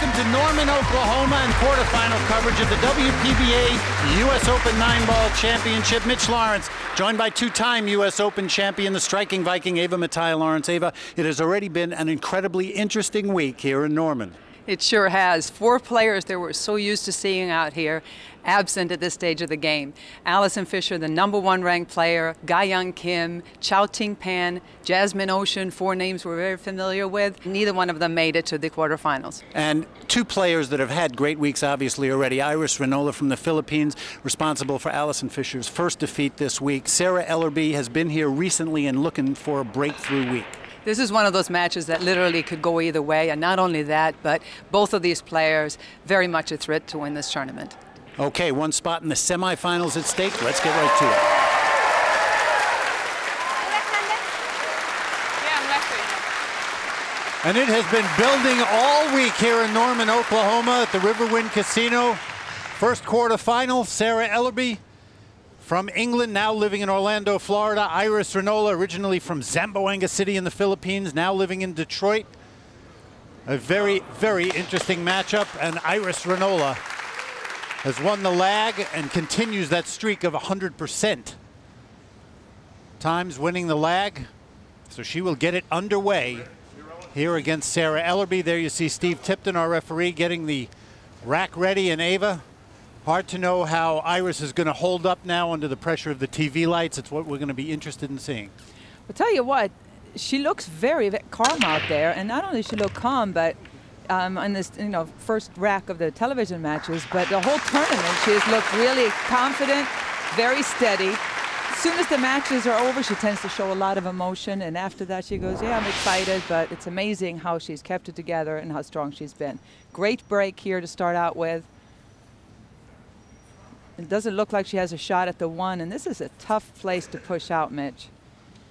welcome to Norman, Oklahoma, and quarterfinal coverage of the WPBA U.S. Open 9-ball championship. Mitch Lawrence, joined by two-time U.S. Open champion, the striking Viking, Ava Matai-Lawrence. Ava, it has already been an incredibly interesting week here in Norman. It sure has. 4 players that we're so used to seeing out here absent at this stage of the game. Allison Fisher, the #1 ranked player, Ga-Young Kim, Chao Ting Pan, Jasmine Ocean, 4 names we're very familiar with. Neither one of them made it to the quarterfinals. And 2 players that have had great weeks obviously already. Iris Ranola from the Philippines, responsible for Allison Fisher's first defeat this week. Sarah Ellerby has been here recently and looking for a breakthrough week. This is one of those matches that literally could go either way, and not only that, but both of these players very much a threat to win this tournament. Okay, one spot in the semifinals at stake. Let's get right to it. And it has been building all week here in Norman, Oklahoma at the Riverwind Casino. First quarterfinal, Sarah Ellerby from England, now living in Orlando, Florida. Iris Ranola, originally from Zamboanga City in the Philippines, now living in Detroit. A very, very interesting matchup, and Iris Ranola has won the lag and continues that streak of 100% times winning the lag. So she will get it underway here against Sarah Ellerby. There you see Steve Tipton, our referee, getting the rack ready. And Ava, hard to know how Iris is going to hold up now under the pressure of the TV lights. It's what we're going to be interested in seeing. I'll tell you what, she looks very, very calm out there, and not only does she look calm, but on this, first rack of the television matches, but the whole tournament, she's looked really confident, very steady. As soon as the matches are over, she tends to show a lot of emotion, and after that she goes, yeah, I'm excited, but it's amazing how she's kept it together and how strong she's been. Great break here to start out with. It doesn't look like she has a shot at the 1, and this is a tough place to push out, Mitch.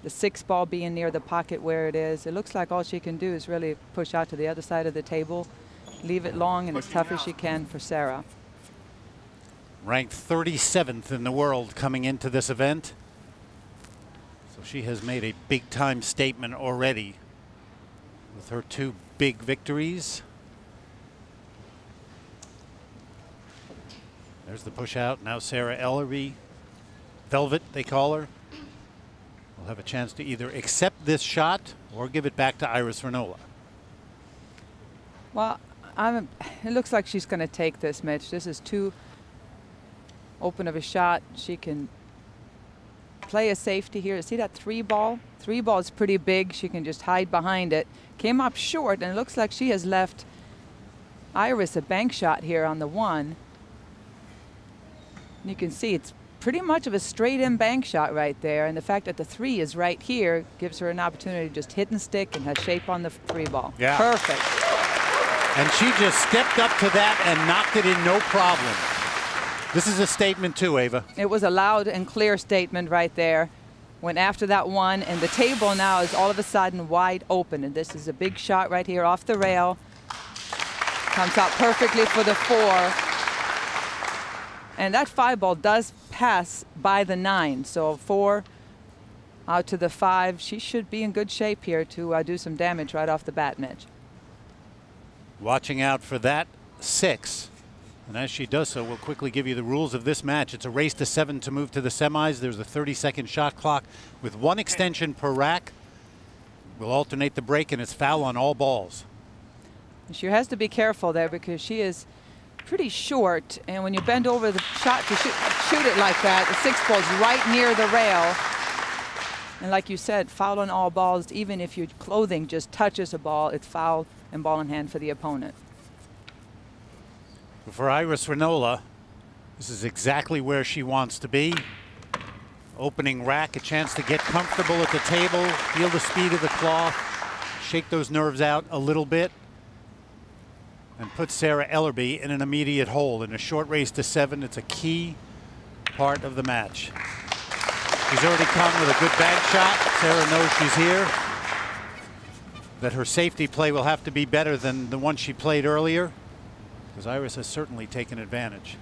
The 6 ball being near the pocket where it is, it looks like all she can do is really push out to the other side of the table, leave it long and as tough as she can for Sarah. Ranked 37th in the world coming into this event. So she has made a big-time statement already with her 2 big victories. There's the push out. Now Sarah Ellerby, Velvet they call her, will have a chance to either accept this shot or give it back to Iris Ranola. Well, it looks like she's going to take this, Mitch. This is too open of a shot. She can play a safety here. See that 3 ball? 3 ball is pretty big. She can just hide behind it. Came up short, and it looks like she has left Iris a bank shot here on the 1. And you can see it's pretty much of a straight-in bank shot right there, and the fact that the 3 is right here gives her an opportunity to just hit and stick and has shape on the 3 ball. Yeah. Perfect. And she just stepped up to that and knocked it in no problem. This is a statement too, Ava. It was a loud and clear statement right there. Went after that 1, and the table now is all of a sudden wide open, and this is a big shot right here off the rail. Comes out perfectly for the 4. And that 5 ball does pass by the 9. So 4 out to the 5. She should be in good shape here to do some damage right off the bat, Mitch. Watching out for that 6. And as she does so, we'll quickly give you the rules of this match. It's a race to 7 to move to the semis. There's a 30-second shot clock with 1 extension per rack. We'll alternate the break, and it's foul on all balls. She has to be careful there because she is pretty short, and when you bend over the shot to shoot it like that, the 6 ball's right near the rail. And like you said, foul on all balls. Even if your clothing just touches a ball, it's foul and ball in hand for the opponent. For Iris Ranola, this is exactly where she wants to be. Opening rack, a chance to get comfortable at the table, feel the speed of the cloth, shake those nerves out a little bit, and put Sarah Ellerby in an immediate hold. In a short race to 7, it's a key part of the match. She's already come with a good bag shot. Sarah knows she's here. That her safety play will have to be better than the one she played earlier, because Iris has certainly taken advantage.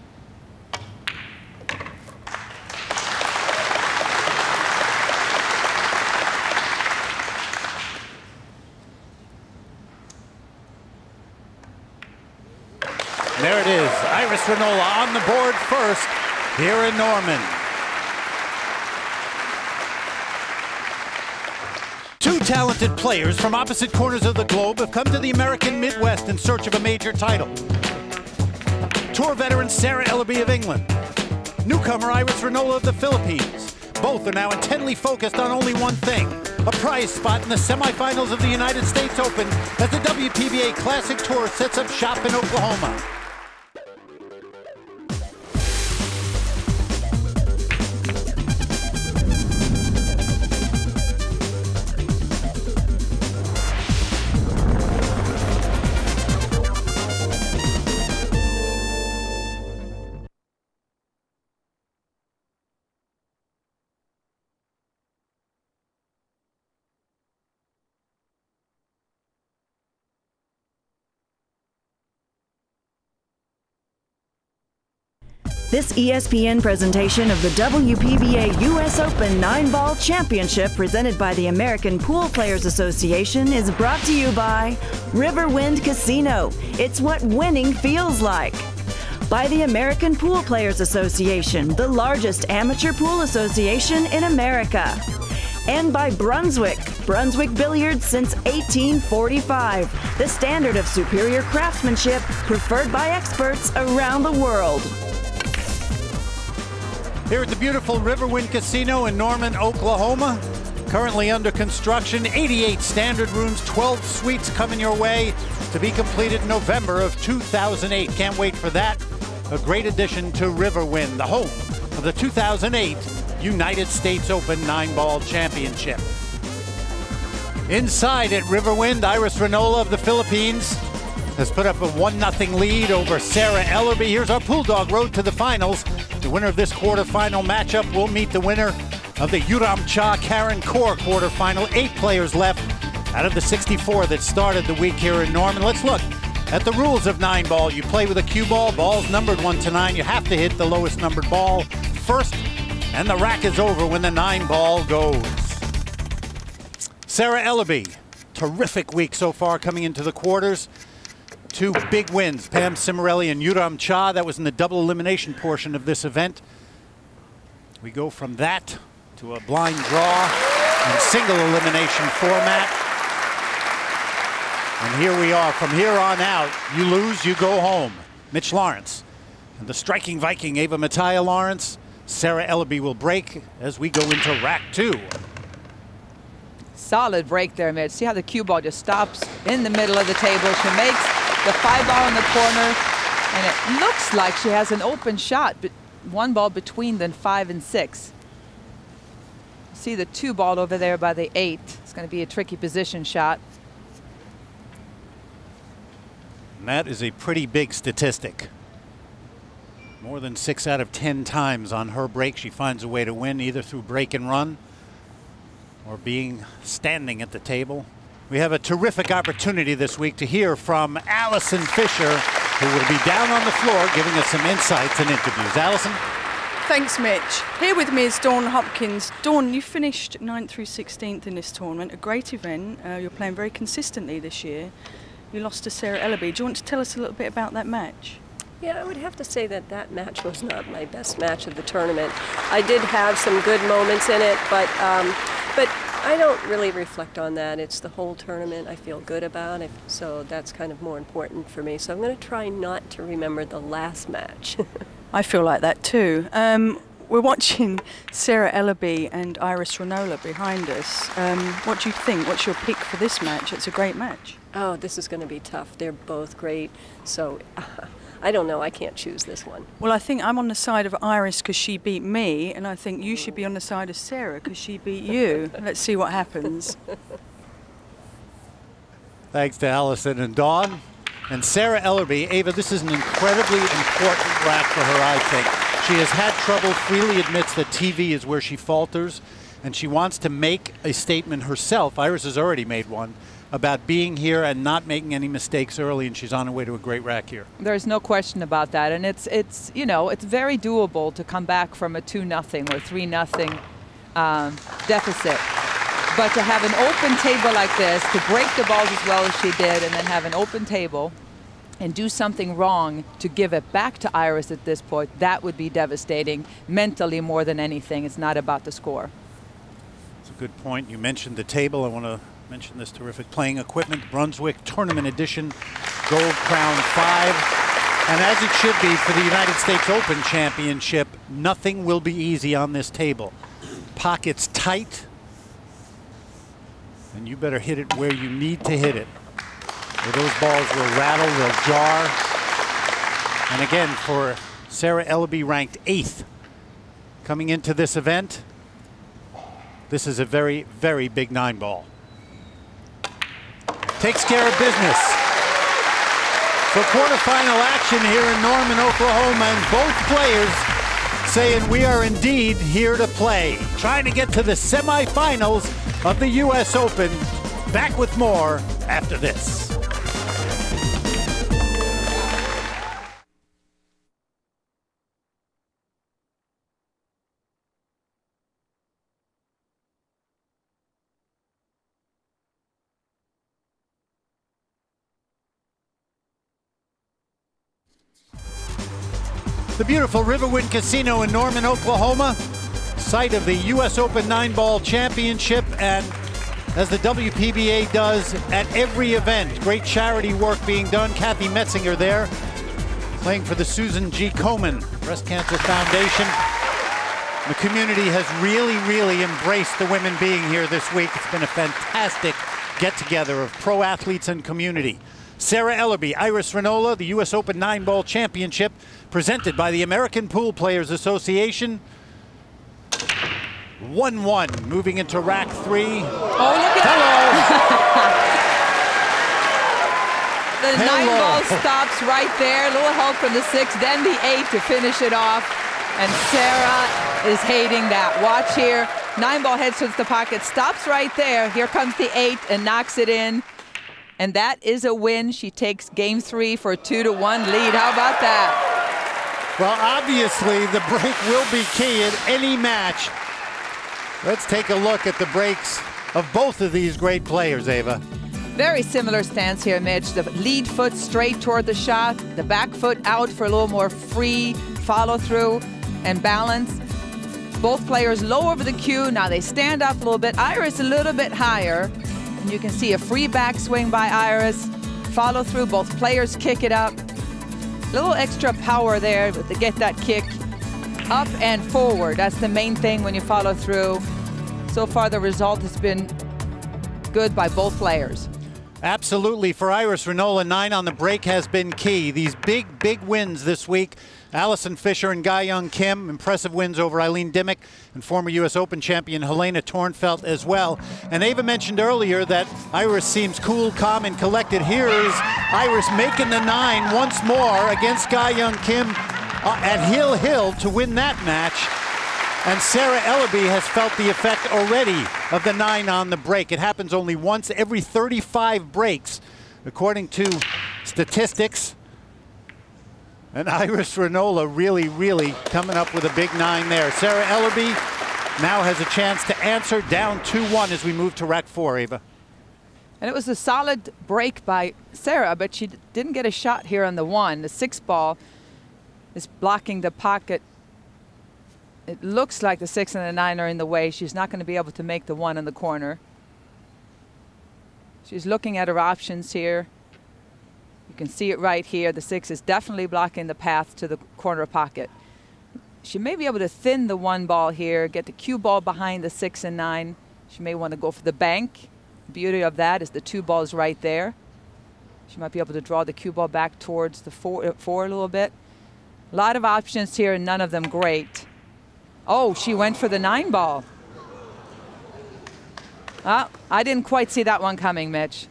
Ranola on the board first here in Norman. Two talented players from opposite corners of the globe have come to the American Midwest in search of a major title. Tour veteran Sarah Ellerby of England, newcomer Iris Ranola of the Philippines. Both are now intently focused on only one thing, a prize spot in the semifinals of the United States Open as the WPBA Classic Tour sets up shop in Oklahoma. This ESPN presentation of the WPBA U.S. Open 9-Ball Championship presented by the American Pool Players Association is brought to you by Riverwind Casino. It's what winning feels like. By the American Pool Players Association, the largest amateur pool association in America. And by Brunswick Billiards since 1845, the standard of superior craftsmanship preferred by experts around the world. Here at the beautiful Riverwind Casino in Norman, Oklahoma, currently under construction, 88 standard rooms, 12 suites coming your way to be completed in November of 2008. Can't wait for that. A great addition to Riverwind, the home of the 2008 United States Open 9-Ball Championship. Inside at Riverwind, Iris Ranola of the Philippines has put up a 1-0 lead over Sarah Ellerby. Here's our Pool Dog road to the finals. The winner of this quarterfinal matchup will meet the winner of the Yuram Cha Karen Kaur quarterfinal. 8 players left out of the 64 that started the week here in Norman. Let's look at the rules of 9-ball. You play with a cue ball. Ball's numbered 1 to 9. You have to hit the lowest numbered ball first, and the rack is over when the 9-ball goes. Sarah Ellerby, terrific week so far coming into the quarters. 2 big wins, Pam Cimarelli and Yuram Cha. That was in the double elimination portion of this event. We go from that to a blind draw and single elimination format. And here we are. From here on out, you lose, you go home. Mitch Lawrence and the striking Viking Ava Mattia Lawrence. Sarah Ellerby will break as we go into rack 2. Solid break there, Mitch. See how the cue ball just stops in the middle of the table. She makes the 5-ball in the corner, and it looks like she has an open shot, but 1 ball between the 5 and 6. See the 2 ball over there by the 8. It's going to be a tricky position shot. And that is a pretty big statistic. More than 6 out of 10 times on her break she finds a way to win, either through break and run or being standing at the table. We have a terrific opportunity this week to hear from Allison Fisher, who will be down on the floor giving us some insights and interviews. Allison? Thanks, Mitch. Here with me is Dawn Hopkins. Dawn, you finished 9th through 16th in this tournament, a great event. You're playing very consistently this year. You lost to Sarah Ellerby. Do you want to tell us a little bit about that match? Yeah, I would have to say that that match was not my best match of the tournament. I did have some good moments in it, but I don't really reflect on that. It's the whole tournament I feel good about, so that's kind of more important for me. So I'm going to try not to remember the last match. I feel like that too. We're watching Sarah Ellerby and Iris Ranola behind us. What do you think? What's your pick for this match? It's a great match. Oh, this is going to be tough. They're both great, so I don't know. I can't choose this one. Well, I think I'm on the side of Iris because she beat me, and I think you should be on the side of Sarah because she beat you. Let's see what happens. Thanks to Allison and Dawn. And Sarah Ellerby, Ava, this is an incredibly important rack for her, I think. She has had trouble, freely admits that TV is where she falters, and she wants to make a statement herself. Iris has already made one about being here and not making any mistakes early, and she's on her way to a great rack here. There's no question about that, and it's you know, it's very doable to come back from a 2-0 or 3-0 deficit. But to have an open table like this, to break the balls as well as she did, and then have an open table, and do something wrong to give it back to Iris at this point, that would be devastating mentally more than anything. It's not about the score. It's a good point. You mentioned the table. I want to mention this terrific playing equipment, Brunswick Tournament Edition, Gold Crown 5. And as it should be for the United States Open Championship, nothing will be easy on this table. Pockets tight, and you better hit it where you need to hit it. Or those balls will rattle, they'll jar. And again, for Sarah Ellerby, ranked 8th coming into this event, this is a very, very big 9-ball. Takes care of business. So quarterfinal action here in Norman, Oklahoma, and both players saying we are indeed here to play. Trying to get to the semifinals of the U.S. Open. Back with more after this. The beautiful Riverwind Casino in Norman, Oklahoma, site of the U.S. Open 9-ball championship, and as the WPBA does at every event, great charity work being done. Kathy Metzinger there, playing for the Susan G. Komen Breast Cancer Foundation. The community has really, really embraced the women being here this week. It's been a fantastic get-together of pro athletes and community. Sarah Ellerby, Iris Ranola, the U.S. Open 9-ball championship, presented by the American Pool Players Association. 1-1, moving into rack 3. Oh, look at Hello. The 9-ball stops right there. A little help from the 6, then the 8 to finish it off. And Sarah is hating that. Watch here. 9-ball heads towards the pocket, stops right there. Here comes the 8 and knocks it in. And that is a win. She takes game 3 for a 2-1 lead. How about that? Well, obviously, the break will be key in any match. Let's take a look at the breaks of both of these great players, Ava. Very similar stance here, Mitch. The lead foot straight toward the shot, the back foot out for a little more free follow through and balance. Both players low over the cue. Now they stand up a little bit. Iris a little bit higher. And you can see a free backswing by Iris. Follow through, both players kick it up. A little extra power there to get that kick up and forward. That's the main thing when you follow through. So far the result has been good by both players. Absolutely. For Iris Ranola, 9 on the break has been key. These big, big wins this week. Allison Fisher and Ga-Young Kim, impressive wins over Eileen Dimmick and former U.S. Open champion Helena Tornfelt as well. And Ava mentioned earlier that Iris seems cool, calm, and collected. Here is Iris making the 9 once more against Ga-Young Kim at Hill Hill to win that match. And Sarah Ellerby has felt the effect already of the 9 on the break. It happens only once every 35 breaks, according to statistics. And Iris Ranola really, really coming up with a big 9 there. Sarah Ellerby now has a chance to answer, down 2-1 as we move to rack 4, Ava. And it was a solid break by Sarah, but she didn't get a shot here on the 1. The 6 ball is blocking the pocket. It looks like the 6 and the 9 are in the way. She's not going to be able to make the 1 in the corner. She's looking at her options here. You can see it right here. The 6 is definitely blocking the path to the corner pocket. She may be able to thin the 1 ball here, get the cue ball behind the 6 and 9. She may want to go for the bank. The beauty of that is the 2 balls right there. She might be able to draw the cue ball back towards the 4 a little bit. A lot of options here, and none of them great. Oh, she went for the 9 ball. Oh, I didn't quite see that one coming, Mitch.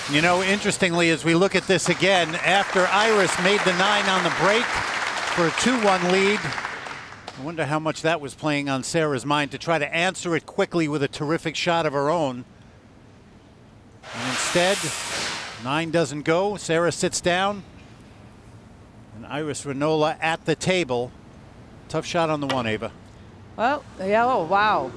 You know, interestingly, as we look at this again, after Iris made the 9 on the break for a 2-1 lead, I wonder how much that was playing on Sarah's mind to try to answer it quickly with a terrific shot of her own. And instead, 9 doesn't go. Sarah sits down. And Iris Ranola at the table. Tough shot on the 1, Ava. Well, yeah, oh, wow.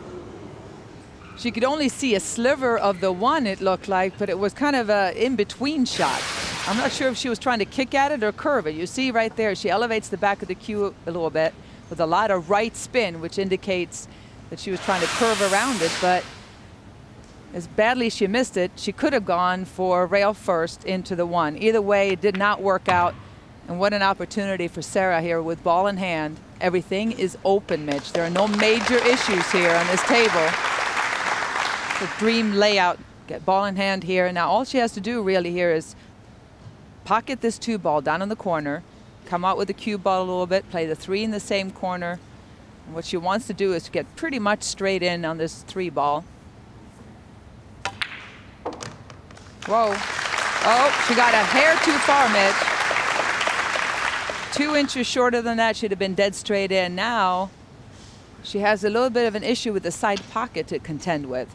She could only see a sliver of the 1, it looked like, but it was kind of an in-between shot. I'm not sure if she was trying to kick at it or curve it. You see right there, she elevates the back of the cue a little bit with a lot of right spin, which indicates that she was trying to curve around it, but as badly she missed it, she could have gone for rail first into the 1. Either way, it did not work out, and what an opportunity for Sarah here with ball in hand. Everything is open, Mitch. There are no major issues here on this table. The dream layout, get ball in hand here. Now all she has to do really here is pocket this 2 ball down in the corner, come out with the cue ball a little bit, play the 3 in the same corner. And what she wants to do is get pretty much straight in on this 3 ball. Whoa. Oh, she got a hair too far, Mitch. 2 inches shorter than that, she'd have been dead straight in. Now, she has a little bit of an issue with the side pocket to contend with.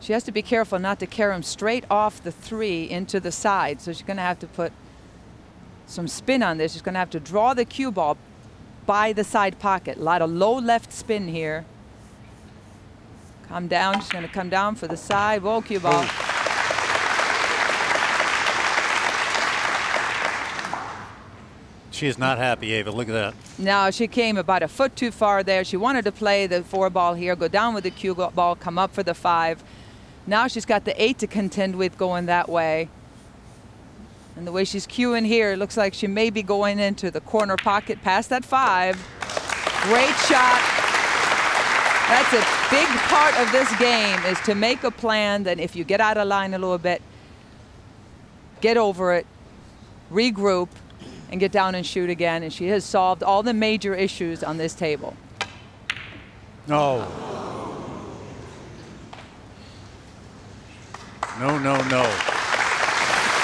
She has to be careful not to carry him straight off the 3 into the side. So she's going to have to put some spin on this. She's going to have to draw the cue ball by the side pocket. A lot of low left spin here. Come down. She's going to come down for the side. Whoa, cue ball. She is not happy, Ava. Look at that. No, she came about a foot too far there. She wanted to play the 4 ball here, go down with the cue ball, come up for the 5. Now she's got the 8 to contend with going that way. And the way she's cueing here, it looks like she may be going into the corner pocket past that 5. Great shot. That's a big part of this game, is to make a plan that if you get out of line a little bit, get over it, regroup, and get down and shoot again. And she has solved all the major issues on this table. No. No, no, no.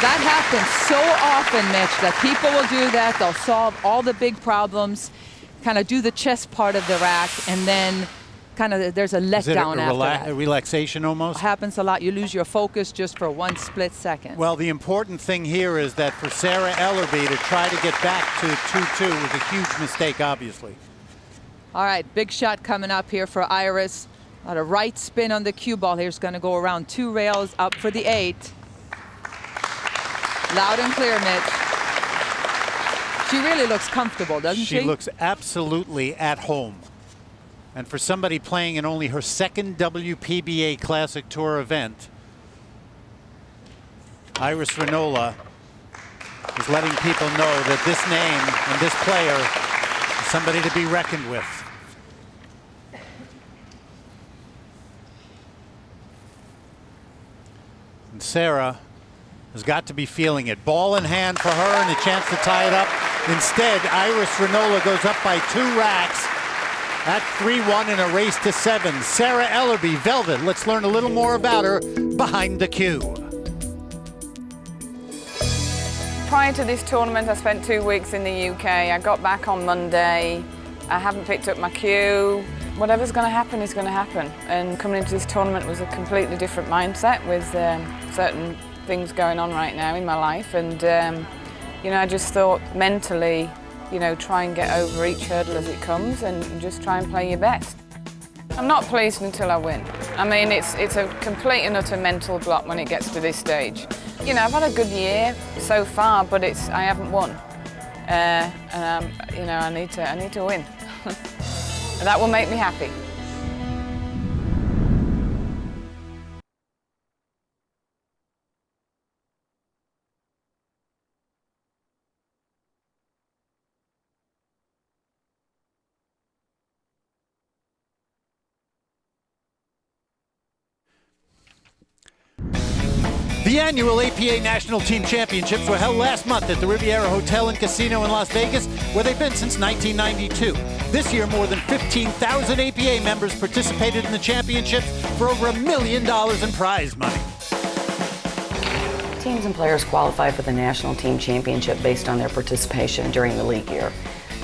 That happens so often, Mitch, that people will do that. They'll solve all the big problems, kind of do the chess part of the rack, and then kind of there's a letdown after that. A relaxation almost? It happens a lot. You lose your focus just for 1 split second. Well, the important thing here is that for Sarah Ellerby to try to get back to 2-2 was a huge mistake, obviously. All right, big shot coming up here for Iris. A lot of right spin on the cue ball here. Is going to go around 2 rails up for the 8. Loud and clear, Mitch. She really looks comfortable, doesn't she? She looks absolutely at home. And for somebody playing in only her 2nd WPBA Classic Tour event, Iris Ranola is letting people know that this name and this player is somebody to be reckoned with. And Sarah has got to be feeling it. Ball in hand for her and a chance to tie it up. Instead, Iris Ranola goes up by 2 racks at 3-1 in a race to 7. Sarah Ellerby, Velvet. Let's learn a little more about her behind the cue. Prior to this tournament, I spent 2 weeks in the UK. I got back on Monday. I haven't picked up my cue. Whatever's going to happen is going to happen. And coming into this tournament was a completely different mindset with certain things going on right now in my life. And, you know, I just thought mentally, you know, try and get over each hurdle as it comes and just try and play your best. I'm not pleased until I win. I mean, it's a complete and utter mental block when it gets to this stage. You know, I've had a good year so far, but I haven't won. And you know, I need to win. That will make me happy. The annual APA National Team Championships were held last month at the Riviera Hotel and Casino in Las Vegas, where they've been since 1992. This year, more than 15,000 APA members participated in the championships for over $1 million in prize money. Teams and players qualify for the National Team Championship based on their participation during the league year.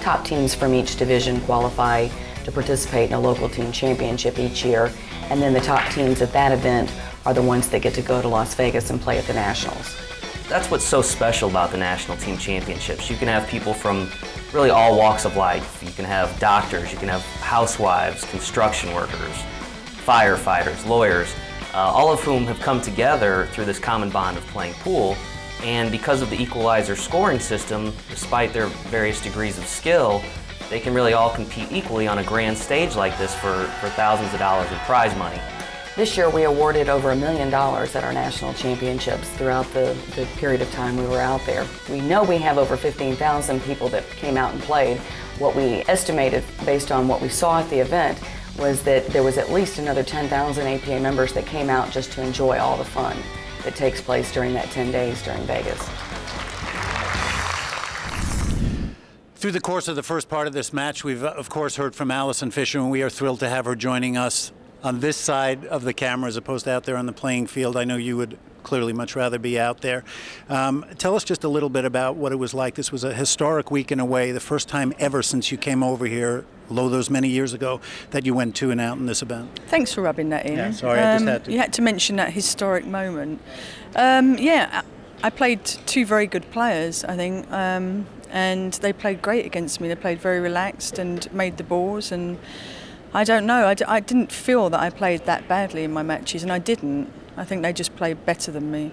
Top teams from each division qualify to participate in a local team championship each year, and then the top teams at that event are the ones that get to go to Las Vegas and play at the Nationals. That's what's so special about the National Team Championships. You can have people from really all walks of life. You can have doctors, you can have housewives, construction workers, firefighters, lawyers, all of whom have come together through this common bond of playing pool And because of the equalizer scoring system, despite their various degrees of skill, they can really all compete equally on a grand stage like this for thousands of dollars in prize money. This year we awarded over $1 million at our national championships throughout the period of time we were out there. We know we have over 15,000 people that came out and played. What we estimated based on what we saw at the event was that there was at least another 10,000 APA members that came out just to enjoy all the fun that takes place during that 10 days during Vegas. Through the course of the first part of this match, we've of course heard from Allison Fisher, and we are thrilled to have her joining us on this side of the camera as opposed to out there on the playing field. I know you would clearly much rather be out there. Tell us just a little bit about what it was like. This was a historic week in a way, the first time ever since you came over here, lo those many years ago, that you went to and out in this event. Thanks for rubbing that in. Yeah, sorry, I just had to. You had to mention that historic moment. Yeah, I played two very good players, I think, and they played great against me. They played very relaxed and made the balls, and I don't know, I didn't feel that I played that badly in my matches, and I didn't. I think they just played better than me.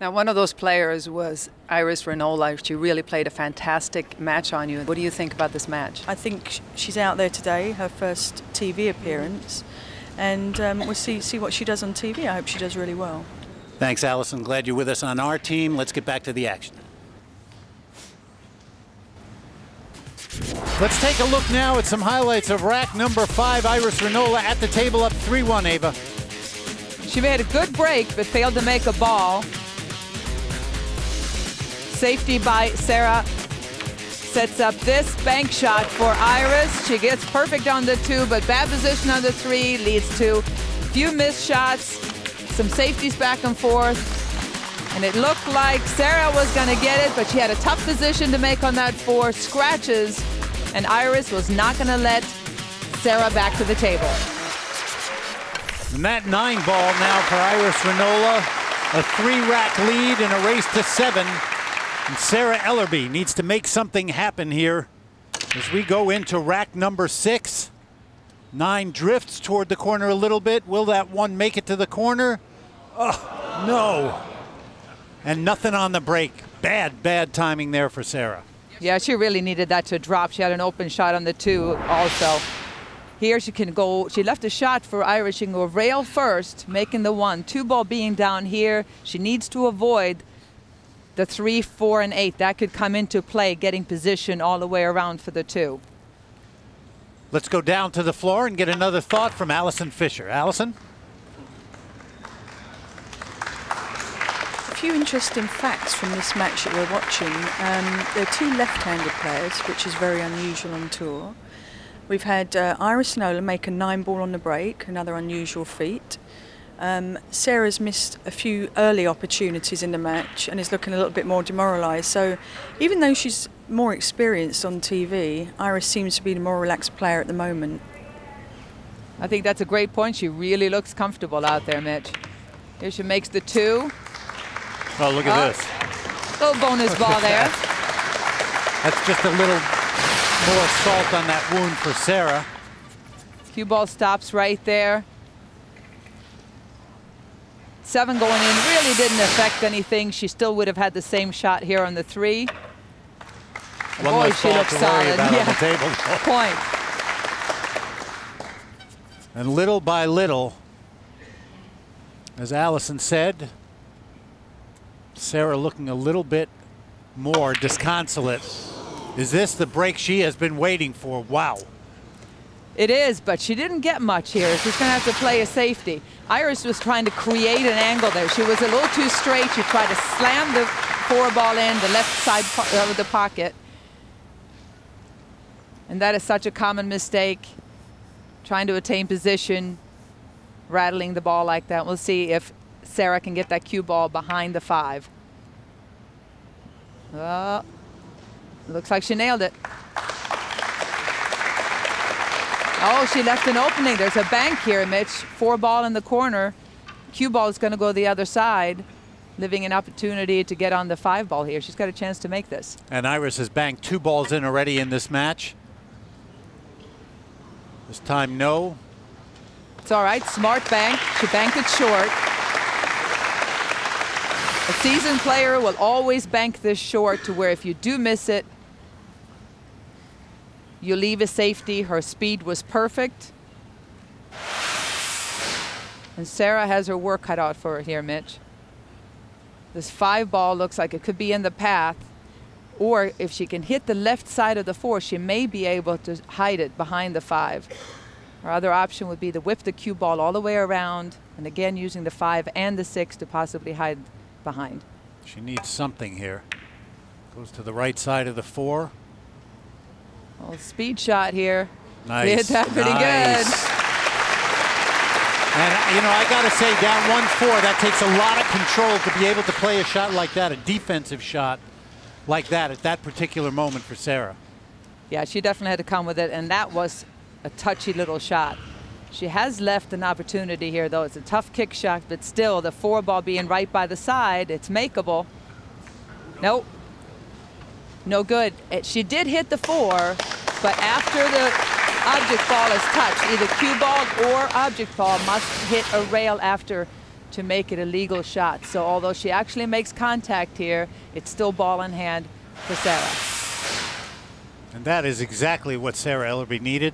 Now, one of those players was Iris Ranola. She really played a fantastic match on you. What do you think about this match? I think she's out there today, her first TV appearance, and we'll see what she does on TV. I hope she does really well. Thanks, Allison. Glad you're with us on our team. Let's get back to the action. Let's take a look now at some highlights of rack number 5. Iris Ranola at the table up 3-1, Ava. She made a good break, but failed to make a ball. Safety by Sarah. Sets up this bank shot for Iris. She gets perfect on the 2, but bad position on the 3 leads to a few missed shots, some safeties back and forth. And it looked like Sarah was going to get it, but she had a tough position to make on that 4, scratches, and Iris was not going to let Sarah back to the table. And that 9 ball now for Iris Ranola, a 3-rack lead in a race to 7. And Sarah Ellerby needs to make something happen here as we go into rack number 6. 9 drifts toward the corner a little bit. Will that 1 make it to the corner? Oh, no. And nothing on the break. Bad timing there for Sarah. Yeah, she really needed that to drop. She had an open shot on the 2 also. Here she can go, she left a shot for Iris. She can go rail first, making the 1. 2 ball being down here. She needs to avoid the 3, 4, and 8. That could come into play, getting position all the way around for the 2. Let's go down to the floor and get another thought from Allison Fisher. Allison? A few interesting facts from this match that we're watching. There are 2 left-handed players, which is very unusual on tour. We've had Iris Ranola make a 9 ball on the break, another unusual feat. Sarah's missed a few early opportunities in the match and is looking a little bit more demoralised. So even though she's more experienced on TV, Iris seems to be the more relaxed player at the moment. I think that's a great point. She really looks comfortable out there, Mitch. Here she makes the 2. Oh, look at this. Little bonus ball there. That's just a little more salt on that wound for Sarah. Cue ball stops right there. 7 going in really didn't affect anything. She still would have had the same shot here on the 3. One boy, less she ball looks to worry solid. about Yeah. on the table. Point. And little by little, as Allison said, Sarah looking a little bit more disconsolate. Is this the break she has been waiting for? Wow. It is, but she didn't get much here. She's going to have to play a safety. Iris was trying to create an angle there. She was a little too straight. She tried to slam the 4 ball in, the left side of the pocket. And that is such a common mistake, trying to attain position, rattling the ball like that. We'll see if Sarah can get that cue ball behind the 5. Looks like she nailed it. Oh, she left an opening. There's a bank here, Mitch. 4 ball in the corner. Cue ball is going to go the other side, leaving an opportunity to get on the 5 ball here. She's got a chance to make this. And Iris has banked 2 balls in already in this match. This time, no. It's all right. Smart bank. She banked it short. A seasoned player will always bank this short to where if you do miss it, you leave a safety. Her speed was perfect. And Sarah has her work cut out for her here, Mitch. This 5 ball looks like it could be in the path. Or if she can hit the left side of the 4, she may be able to hide it behind the 5. Her other option would be to whip the cue ball all the way around, and again using the 5 and the 6 to possibly hide behind. She needs something here. Goes to the right side of the 4. Well, speed shot here. Nice. Hit that pretty good. And, you know, I got to say, down 1-4, that takes a lot of control to be able to play a shot like that, a defensive shot like that at that particular moment for Sarah. Yeah, she definitely had to come with it, and that was a touchy little shot. She has left an opportunity here, though. It's a tough kick shot, but still, the 4 ball being right by the side, it's makeable. Nope. No good. She did hit the 4, but after the object ball is touched, either cue ball or object ball must hit a rail after to make it a legal shot. So although she actually makes contact here, it's still ball in hand for Sarah. And that is exactly what Sarah Ellerby needed.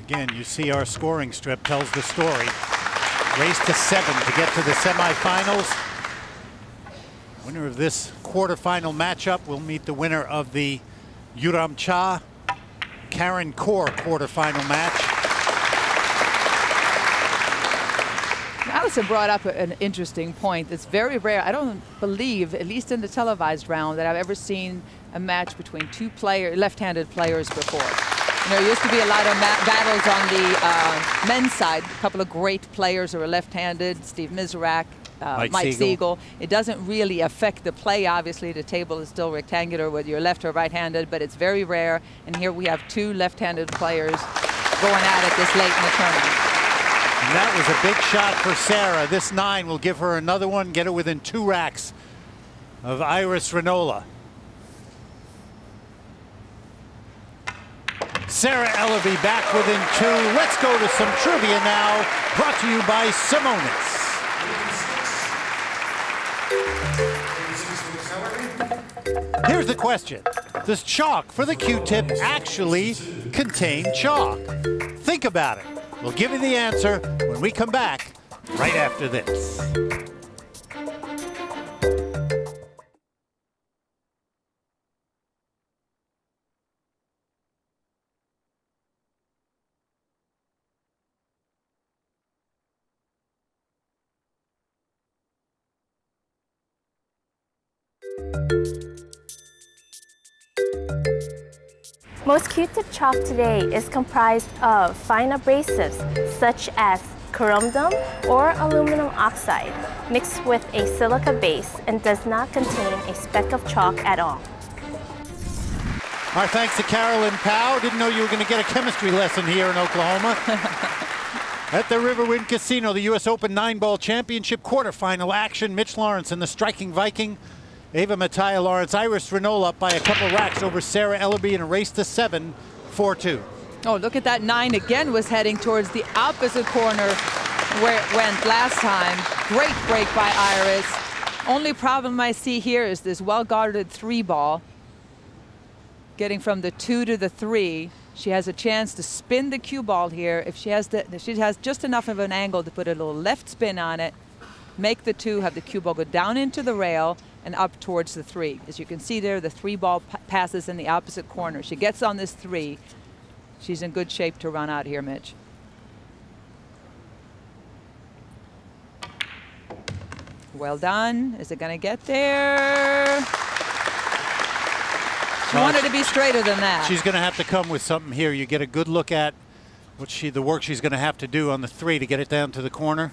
Again, you see our scoring strip tells the story. Race to 7 to get to the semifinals. Winner of this quarterfinal matchup will meet the winner of the Yuram Cha Karen Kaur quarterfinal match. Allison brought up an interesting point. It's very rare. I don't believe, at least in the televised round, that I've ever seen a match between 2 left-handed players before. You know, there used to be a lot of battles on the men's side. A couple of great players who are left-handed, Steve Miserak, Mike Siegel. It doesn't really affect the play, obviously. The table is still rectangular whether you're left or right-handed, but it's very rare. And here we have 2 left-handed players going at it this late in the tournament. And that was a big shot for Sarah. This 9 will give her another one, get her within 2 racks of Iris Ranola. Sarah Ellerby back within 2. Let's go to some trivia now, brought to you by Simonis. Here's the question. Does chalk for the Q-tip actually contain chalk? Think about it. We'll give you the answer when we come back right after this. Most Q-tip chalk today is comprised of fine abrasives such as corundum or aluminum oxide mixed with a silica base and does not contain a speck of chalk at all. Our thanks to Carolyn Powell. Didn't know you were going to get a chemistry lesson here in Oklahoma. At the Riverwind Casino, the U.S. Open 9-ball championship quarterfinal action. Mitch Lawrence and the striking Viking. Ava Mattia Lawrence, Iris Ranola up by a couple racks over Sarah Ellerby in a race to 7, 4-2. Oh, look at that 9 again was heading towards the opposite corner where it went last time. Great break by Iris. Only problem I see here is this well-guarded 3 ball. Getting from the 2 to the 3. She has a chance to spin the cue ball here. If she has just enough of an angle to put a little left spin on it, make the 2, have the cue ball go down into the rail and up towards the 3. As you can see there, the 3 ball passes in the opposite corner. She gets on this 3. She's in good shape to run out here, Mitch. Well done. Is it going to get there? She wanted to be straighter than that. She's going to have to come with something here. You get a good look at what the work she's going to have to do on the 3 to get it down to the corner.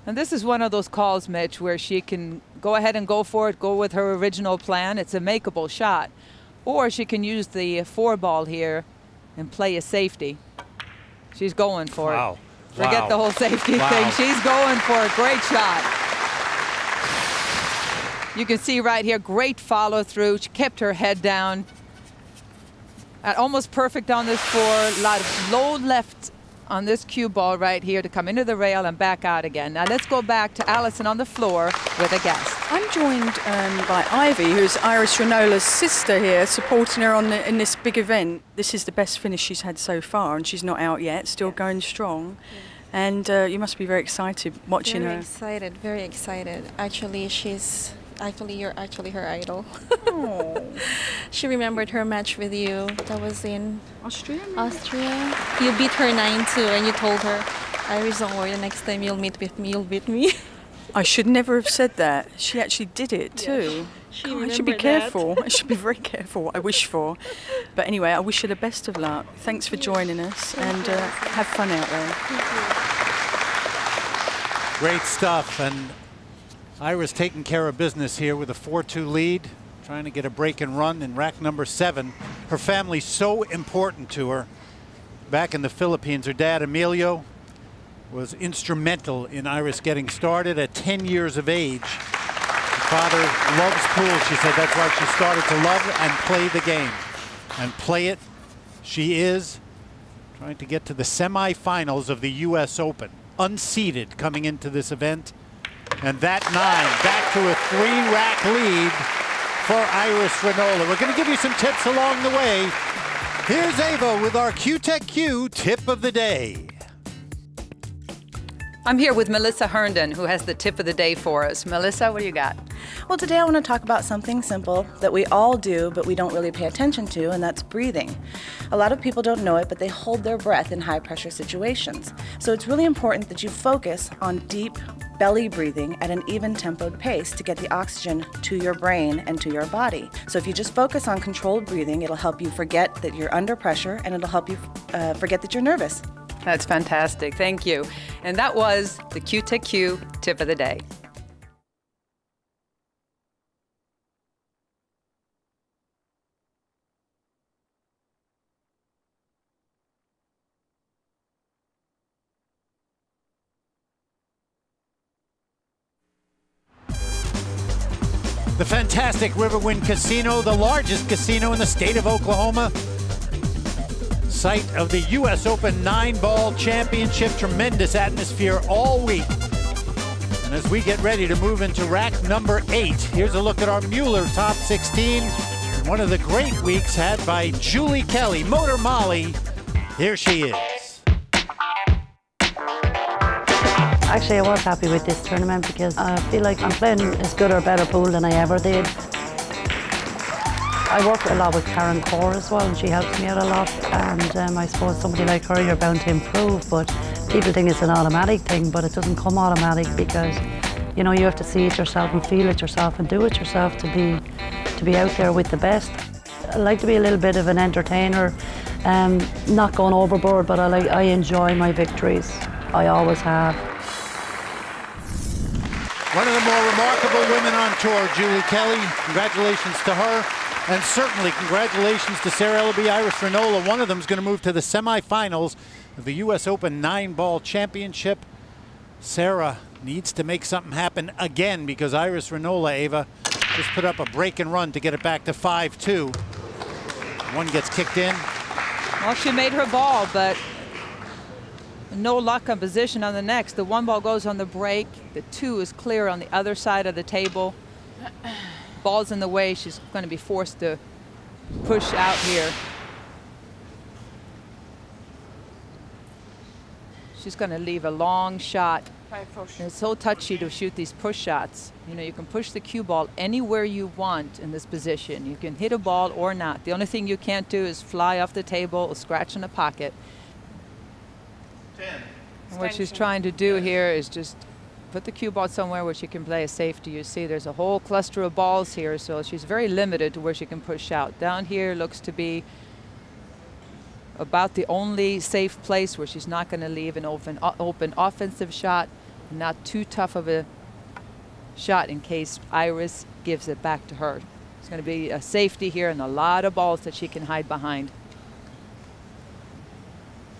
And this is one of those calls, Mitch, where she can go ahead and go for it, go with her original plan. It's a makeable shot. Or she can use the 4 ball here and play a safety. She's going for it. Forget the whole safety thing. She's going for a great shot. You can see right here, great follow through. She kept her head down. Almost perfect on this 4. A lot of low left on this cue ball right here to come into the rail and back out again. Now let's go back to Allison on the floor with a guest. I'm joined by Ivy, who's Iris Ranola's sister here, supporting her in this big event. This is the best finish she's had so far, and she's not out yet, still going strong. Yeah. And you must be very excited watching her. Very excited. Actually, you're actually her idol. Oh. She remembered her match with you. That was in Austria. You beat her 9-2, and you told her, "Iris, don't worry. The next time you'll meet with me, you'll beat me." I should never have said that. She actually did it too. God, I should be careful. I should be very careful what I wish for. But anyway, I wish her the best of luck. Thanks for joining us, and have fun out there. Great stuff, and Iris taking care of business here with a 4-2 lead, trying to get a break and run in rack number 7. Her family's so important to her. Back in the Philippines, her dad, Emilio, was instrumental in Iris getting started at 10 years of age. Her father loves pool. She said that's why she started to love and play the game. And play it she is, trying to get to the semifinals of the US Open. Unseeded coming into this event. And that 9 back to a 3-rack lead for Iris Ranola. We're going to give you some tips along the way. Here's Ava with our Q-Tech Q tip of the day. I'm here with Melissa Herndon, who has the tip of the day for us. Melissa, what do you got? Well, today I want to talk about something simple that we all do, but we don't really pay attention to, and that's breathing. A lot of people don't know it, but they hold their breath in high-pressure situations. So it's really important that you focus on deep belly breathing at an even-tempoed pace to get the oxygen to your brain and to your body. So if you just focus on controlled breathing, it'll help you forget that you're under pressure, and it'll help you forget that you're nervous. That's fantastic. Thank you. And that was the Q-Tech Q tip of the day. The fantastic Riverwind Casino, the largest casino in the state of Oklahoma. Site of the US Open 9-ball championship. Tremendous atmosphere all week. And as we get ready to move into rack number 8, here's a look at our Mueller top 16. One of the great weeks had by Julie Kelly, Motor Molly. Here she is. Actually, I was happy with this tournament because I feel like I'm playing as good or better pool than I ever did. I work a lot with Karen Core as well, and she helps me out a lot. And I suppose somebody like her, you're bound to improve, but people think it's an automatic thing, but it doesn't come automatic because, you know, you have to see it yourself and feel it yourself and do it yourself to be out there with the best. I like to be a little bit of an entertainer, not going overboard, but I enjoy my victories. I always have. One of the more remarkable women on tour, Julie Kelly. Congratulations to her. And certainly congratulations to Sarah Ellerby, Iris Ranola. One of them is going to move to the semifinals of the US Open 9-ball championship. Sarah needs to make something happen again because Iris Ranola, Ava, just put up a break and run to get it back to 5-2. One gets kicked in. Well, she made her ball, but no luck on position on the next. The 1 ball goes on the break. The 2 is clear on the other side of the table. Ball's in the way. She's going to be forced to push out here. She's going to leave a long shot. It's so touchy to shoot these push shots. You know, you can push the cue ball anywhere you want in this position. You can hit a ball or not. The only thing you can't do is fly off the table or scratch in a pocket. And what she's trying to do here is just put the cue ball somewhere where she can play a safety. You see there's a whole cluster of balls here, so she's very limited to where she can push out. Down here looks to be about the only safe place where she's not going to leave an open offensive shot, not too tough of a shot in case Iris gives it back to her. It's going to be a safety here and a lot of balls that she can hide behind.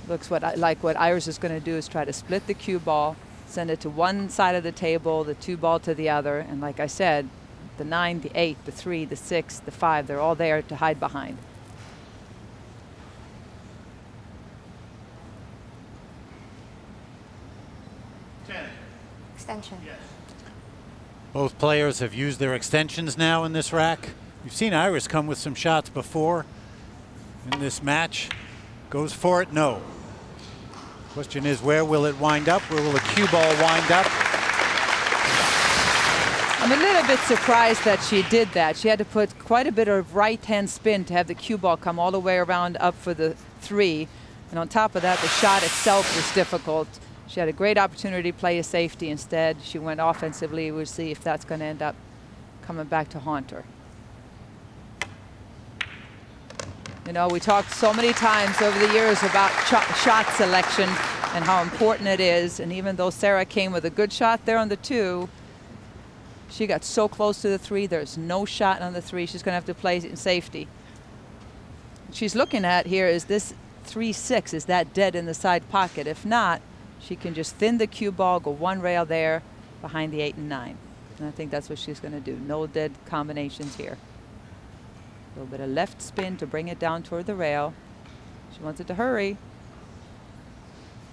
Looks like what Iris is going to do is try to split the cue ball, send it to one side of the table, the 2 ball to the other, and like I said, the 9, the 8, the 3, the 6, the 5, they're all there to hide behind. extension. Both players have used their extensions now in this rack. You've seen Iris come with some shots before in this match. Goes for it, no. Question is, where will it wind up? Where will the cue ball wind up? I'm a little bit surprised that she did that. She had to put quite a bit of right-hand spin to have the cue ball come all the way around up for the 3. And on top of that, the shot itself was difficult. She had a great opportunity to play a safety. Instead, she went offensively. We'll see if that's going to end up coming back to haunt her. You know, we talked so many times over the years about shot selection and how important it is. And even though Sarah came with a good shot there on the 2, she got so close to the 3. There's no shot on the 3. She's going to have to play in safety. She's looking at here, is this 3-6, is that dead in the side pocket? If not, she can just thin the cue ball, go 1 rail there behind the 8 and 9. And I think that's what she's going to do. No dead combinations here. A little bit of left spin to bring it down toward the rail. She wants it to hurry.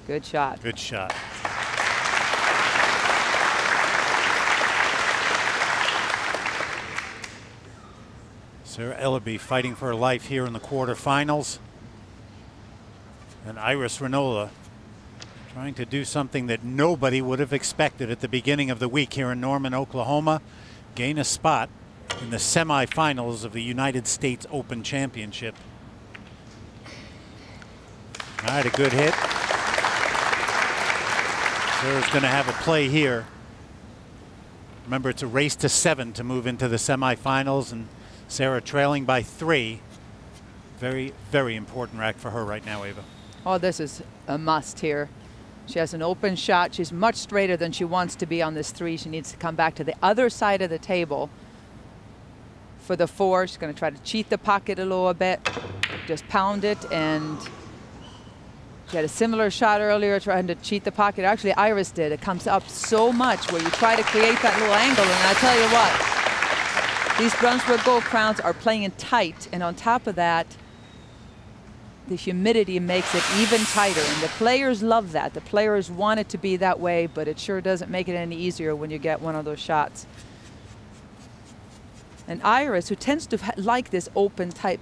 Good shot. Good shot. Sarah Ellerby fighting for her life here in the quarterfinals. And Iris Ranola trying to do something that nobody would have expected at the beginning of the week here in Norman, Oklahoma. Gain a spot in the semifinals of the United States Open Championship. All right, a good hit. Sarah's going to have a play here. Remember, it's a race to 7 to move into the semifinals, and Sarah trailing by 3. Very, very important rack for her right now, Ava. Oh, this is a must here. She has an open shot. She's much straighter than she wants to be on this 3. She needs to come back to the other side of the table for the 4. She's going to try to cheat the pocket a little bit, just pound it. And she had a similar shot earlier trying to cheat the pocket. Actually, Iris did. It comes up so much where you try to create that little angle. And I tell you what, these Brunswick Gold Crowns are playing tight. And on top of that, the humidity makes it even tighter. And the players love that. The players want it to be that way, but it sure doesn't make it any easier when you get one of those shots. And Iris, who tends to like this open type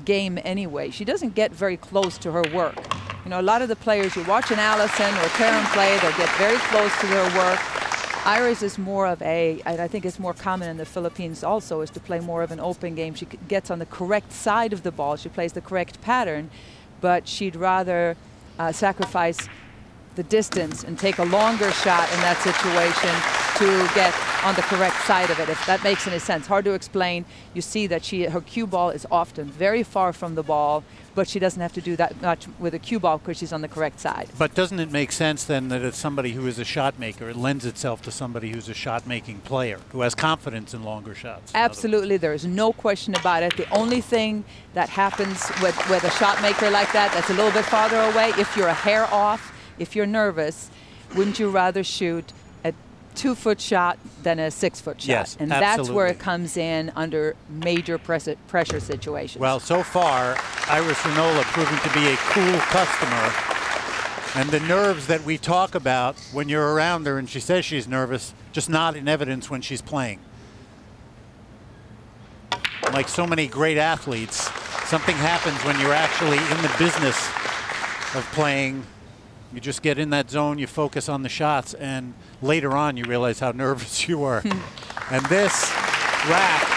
game anyway, she doesn't get very close to her work. You know, a lot of the players, you watch an Allison or Karen play, they'll get very close to their work. Iris is more of a, and I think it's more common in the Philippines also, is to play more of an open game. She gets on the correct side of the ball. She plays the correct pattern, but she'd rather sacrifice the distance and take a longer shot in that situation to get on the correct side of it, if that makes any sense. Hard to explain. You see that her cue ball is often very far from the ball, but she doesn't have to do that much with a cue ball because she's on the correct side. But doesn't it make sense then that it's somebody who is a shot maker? It lends itself to somebody who's a shot making player who has confidence in longer shots. Absolutely, there is no question about it. The only thing that happens with a shot maker like that, that's a little bit farther away, if you're a hair off, if you're nervous, wouldn't you rather shoot a 2-foot shot than a 6-foot shot? Yes, and absolutely. That's where it comes in under major pressure situations. Well, so far, Iris Ranola proving to be a cool customer. And the nerves that we talk about when you're around her and she says she's nervous, just not in evidence when she's playing. Like so many great athletes, something happens when you're actually in the business of playing. You just get in that zone, you focus on the shots, and later on you realize how nervous you are. And this rack,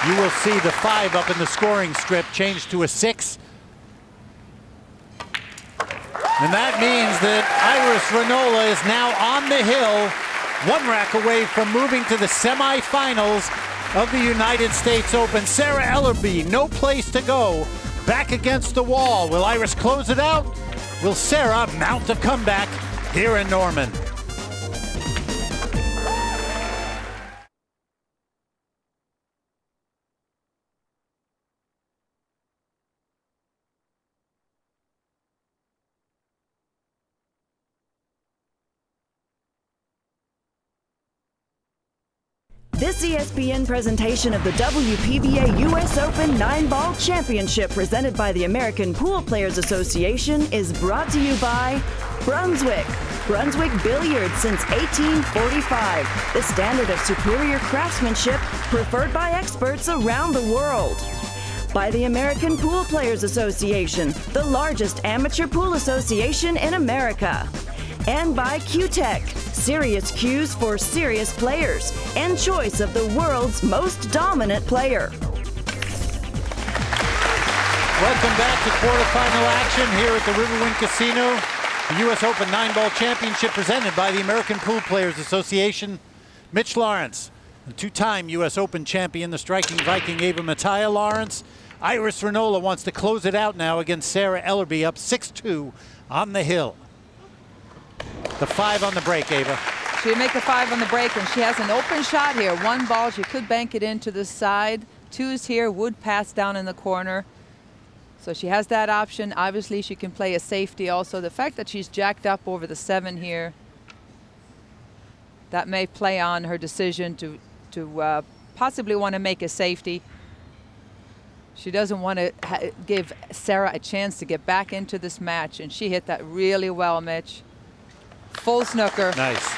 you will see the 5 up in the scoring strip change to a 6. And that means that Iris Ranola is now on the hill, 1 rack away from moving to the semifinals of the United States Open. Sarah Ellerby, no place to go, back against the wall. Will Iris close it out? Will Sarah mount a comeback here in Norman? This ESPN presentation of the WPBA US Open 9-Ball Championship presented by the American Pool Players Association is brought to you by Brunswick, Brunswick billiards since 1845, the standard of superior craftsmanship preferred by experts around the world. By the American Pool Players Association, the largest amateur pool association in America. And by Q-Tech, serious cues for serious players, and choice of the world's most dominant player. Welcome back to quarterfinal action here at the Riverwind Casino. The U.S. Open 9-ball championship presented by the American Pool Players Association. Mitch Lawrence, the two-time U.S. Open champion, the striking Viking Ava Mattia Lawrence. Iris Ranola wants to close it out now against Sarah Ellerby, up 6-2 on the hill. The 5 on the break, Ava. She'll make the 5 on the break, and she has an open shot here. 1 ball, she could bank it into the side. 2's here, would pass down in the corner. So she has that option. Obviously, she can play a safety also. The fact that she's jacked up over the 7 here, that may play on her decision to possibly want to make a safety. She doesn't want to give Sarah a chance to get back into this match, and she hit that really well, Mitch. Full snooker. Nice.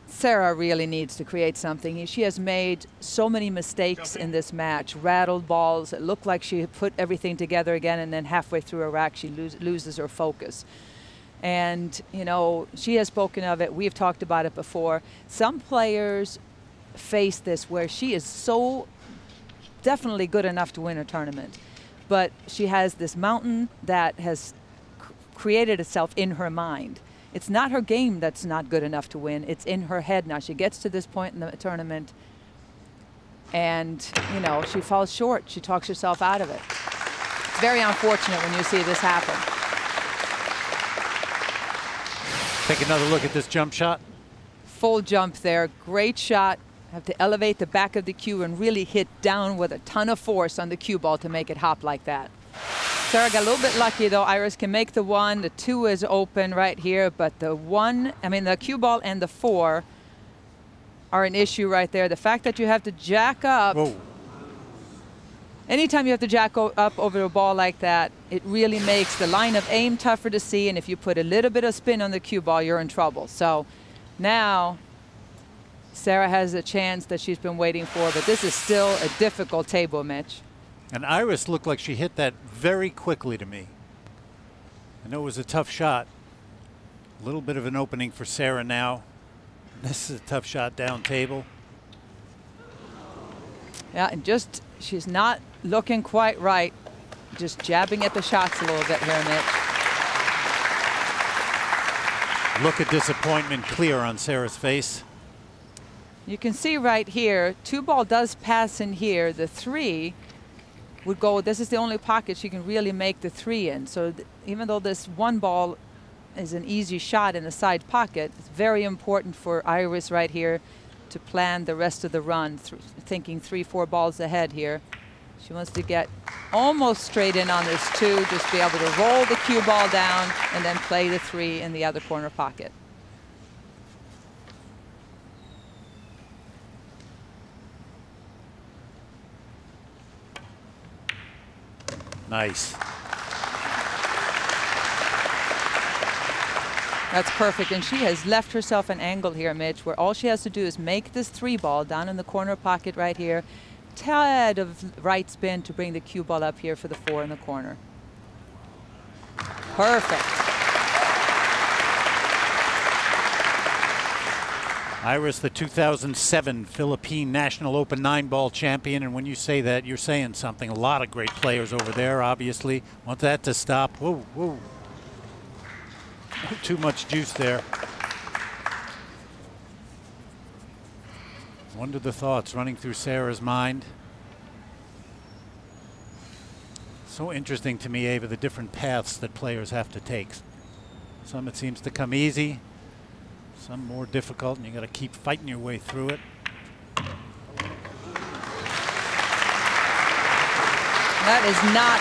Sarah really needs to create something. She has made so many mistakes in this match. Rattled balls. It looked like she put everything together again, and then halfway through a rack, she loses her focus. And, you know, she has spoken of it. We've talked about it before. Some players face this where she is so definitely good enough to win a tournament, but she has this mountain that has created itself in her mind. It's not her game that's not good enough to win. It's in her head now. She gets to this point in the tournament, and, you know, she falls short. She talks herself out of it. It's very unfortunate when you see this happen. Take another look at this jump shot. Full jump there. Great shot. Have to elevate the back of the cue and really hit down with a ton of force on the cue ball to make it hop like that. Sarah got a little bit lucky, though. Iris can make the 1. The 2 is open right here, but the 1, I mean, the cue ball and the 4 are an issue right there. The fact that you have to jack up. Whoa. Anytime you have to jack up over a ball like that, it really makes the line of aim tougher to see, and if you put a little bit of spin on the cue ball, you're in trouble. So now Sarah has a chance that she's been waiting for, but this is still a difficult table, Mitch. And Iris looked like she hit that very quickly to me. I know it was a tough shot. A little bit of an opening for Sarah now. This is a tough shot down table. Yeah, and just, she's not looking quite right. Just jabbing at the shots a little bit here, Mitch. Look at disappointment clear on Sarah's face. You can see right here, 2 ball does pass in here. The 3 would go, this is the only pocket she can really make the 3 in. So even though this 1 ball is an easy shot in the side pocket, it's very important for Iris right here to plan the rest of the run, thinking 3-4 balls ahead here. She wants to get almost straight in on this 2, just be able to roll the cue ball down and then play the 3 in the other corner pocket. Nice. That's perfect, and she has left herself an angle here, Mitch, where all she has to do is make this 3 ball down in the corner pocket right here, tad of right spin to bring the cue ball up here for the 4 in the corner. Perfect. Iris, the 2007 Philippine National Open 9-ball champion, and when you say that, you're saying something. A lot of great players over there, obviously. Want that to stop. Whoa, whoa. Too much juice there. Wonder the thoughts running through Sarah's mind. So interesting to me, Ava, the different paths that players have to take. Some it seems to come easy, some more difficult, and you got to keep fighting your way through it. That is not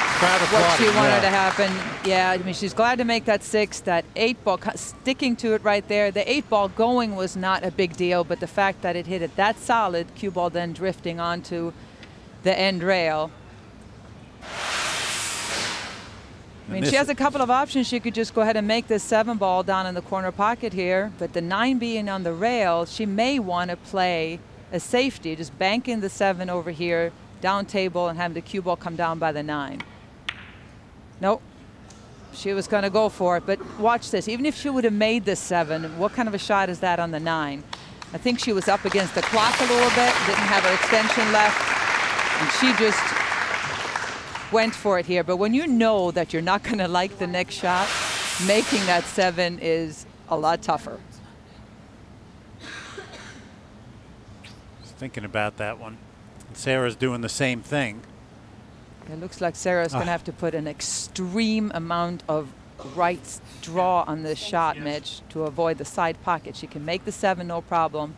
what she wanted to happen. Yeah, I mean, she's glad to make that 6. That 8 ball, sticking to it right there. The 8 ball going was not a big deal, but the fact that it hit it that solid, cue ball then drifting onto the end rail. I mean, she has a couple of options. She could just go ahead and make this 7 ball down in the corner pocket here, but the 9 being on the rail, she may want to play a safety, just banking the 7 over here, down table, and having the cue ball come down by the 9. Nope. She was going to go for it, but watch this. Even if she would have made this 7, what kind of a shot is that on the 9? I think she was up against the clock a little bit, didn't have her extension left, and she just went for it here. But when you know that you're not going to like the next shot, making that 7 is a lot tougher. Just thinking about that one. And Sarah's doing the same thing. It looks like Sarah's going to have to put an extreme amount of right draw on this shot, Mitch, to avoid the side pocket. She can make the 7, no problem.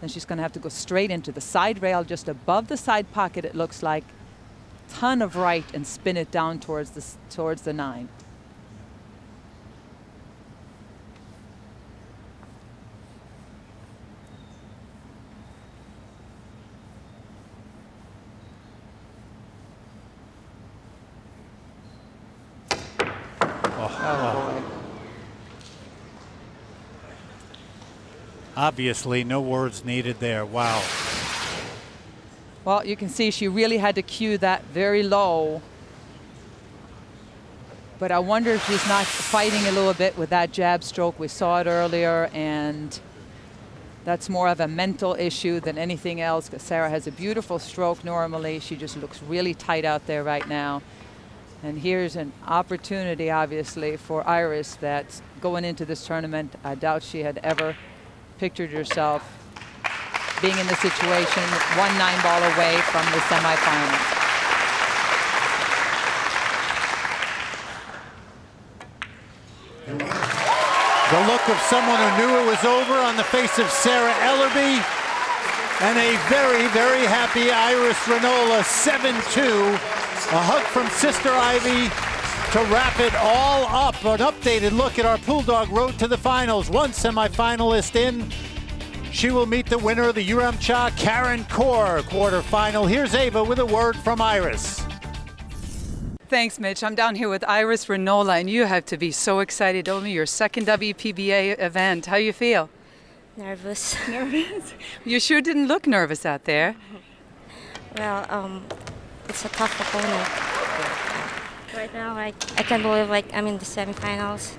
Then she's going to have to go straight into the side rail just above the side pocket, it looks like. Ton of right and spin it down towards the 9. Obviously, no words needed there. Wow. Well, you can see she really had to cue that very low. But I wonder if she's not fighting a little bit with that jab stroke. We saw it earlier, and that's more of a mental issue than anything else, because Sarah has a beautiful stroke normally. She just looks really tight out there right now. And here's an opportunity, obviously, for Iris that going into this tournament, I doubt she had ever pictured herself being in the situation, 1 9-ball away from the semifinals. The look of someone who knew it was over on the face of Sarah Ellerby, and a very, very happy Iris Ranola, 7-2. A hug from Sister Ivy to wrap it all up. An updated look at our Pool Dog road to the finals. One semifinalist in. She will meet the winner of the Yuram Cha Karen Kaur quarterfinal. Here's Ava with a word from Iris. Thanks, Mitch. I'm down here with Iris Ranola, and you have to be so excited. Only your second WPBA event. How you feel? Nervous. Nervous? You sure didn't look nervous out there. Well, it's a tough opponent. Right now, I can't believe I'm in the semifinals.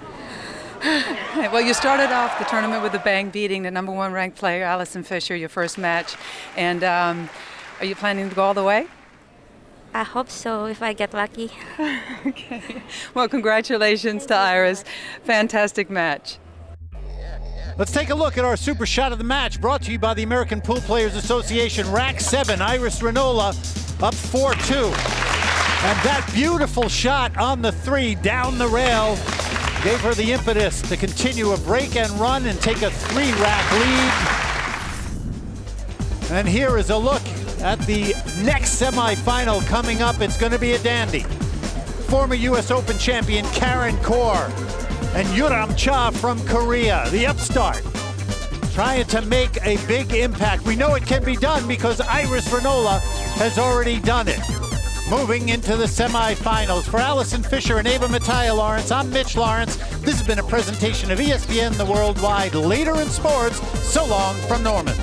Well, you started off the tournament with a bang, beating the #1 ranked player, Allison Fisher, your first match. And are you planning to go all the way? I hope so, if I get lucky. Okay. Well, congratulations to Iris. Fantastic match. Let's take a look at our super shot of the match, brought to you by the American Pool Players Association. Rack 7, Iris Ranola up 4-2. And that beautiful shot on the 3 down the rail gave her the impetus to continue a break and run and take a 3-rack lead. And here is a look at the next semifinal coming up. It's going to be a dandy. Former US Open champion Karen Kaur and Yuram Cha from Korea, the upstart, trying to make a big impact. We know it can be done because Iris Ranola has already done it. Moving into the semifinals. For Allison Fisher and Ava Mattia Lawrence, I'm Mitch Lawrence. This has been a presentation of ESPN, the worldwide leader in sports. So long from Norman.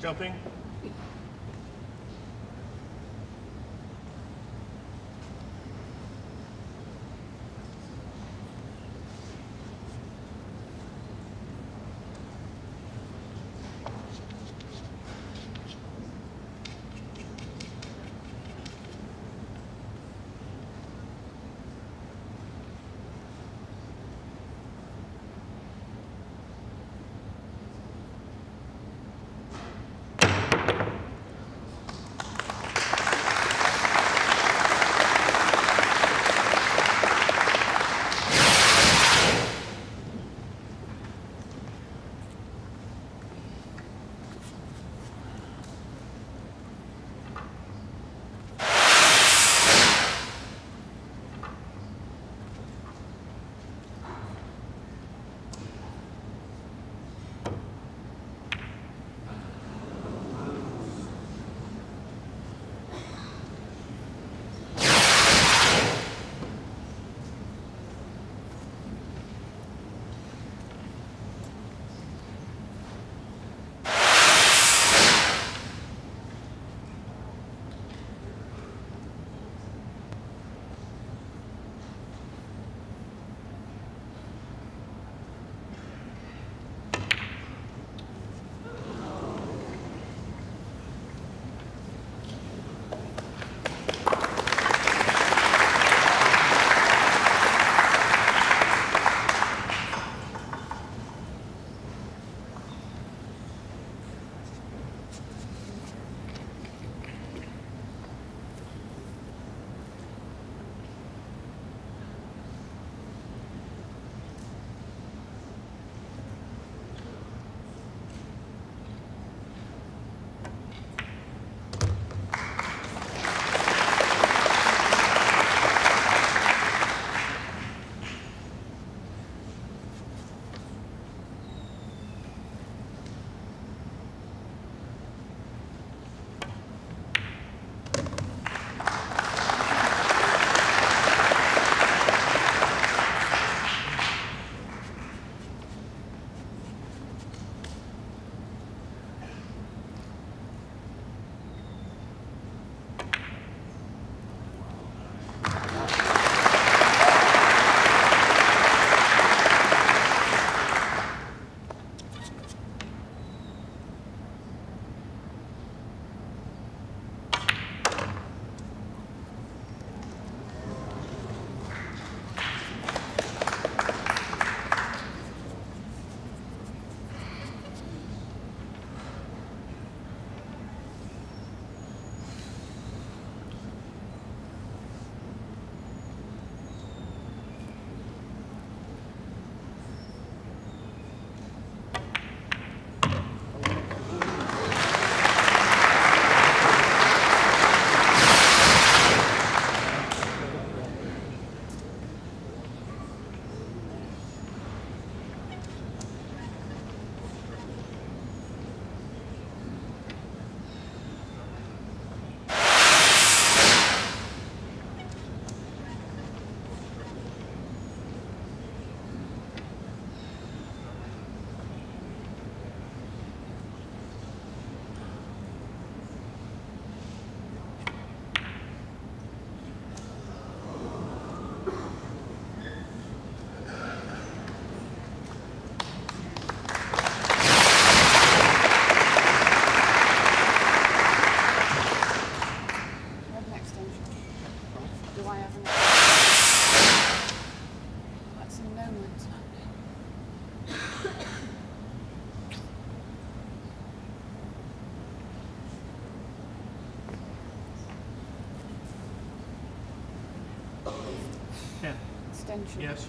Jumping. Extension. Yes.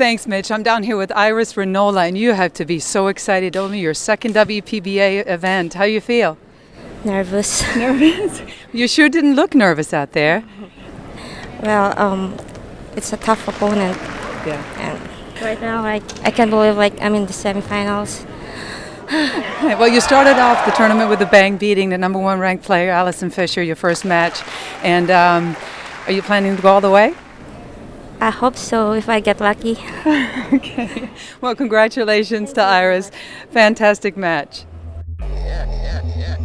Thanks, Mitch. I'm down here with Iris Ranola, and you have to be so excited. Only your second WPBA event. How you feel? Nervous. Nervous? You sure didn't look nervous out there. Well, it's a tough opponent. Yeah. And right now, I can't believe I'm in the semifinals. Well, you started off the tournament with a bang, beating the #1 ranked player, Allison Fisher, your first match. And are you planning to go all the way? I hope so, if I get lucky. Okay. Well, congratulations to Iris. Fantastic match. Yeah.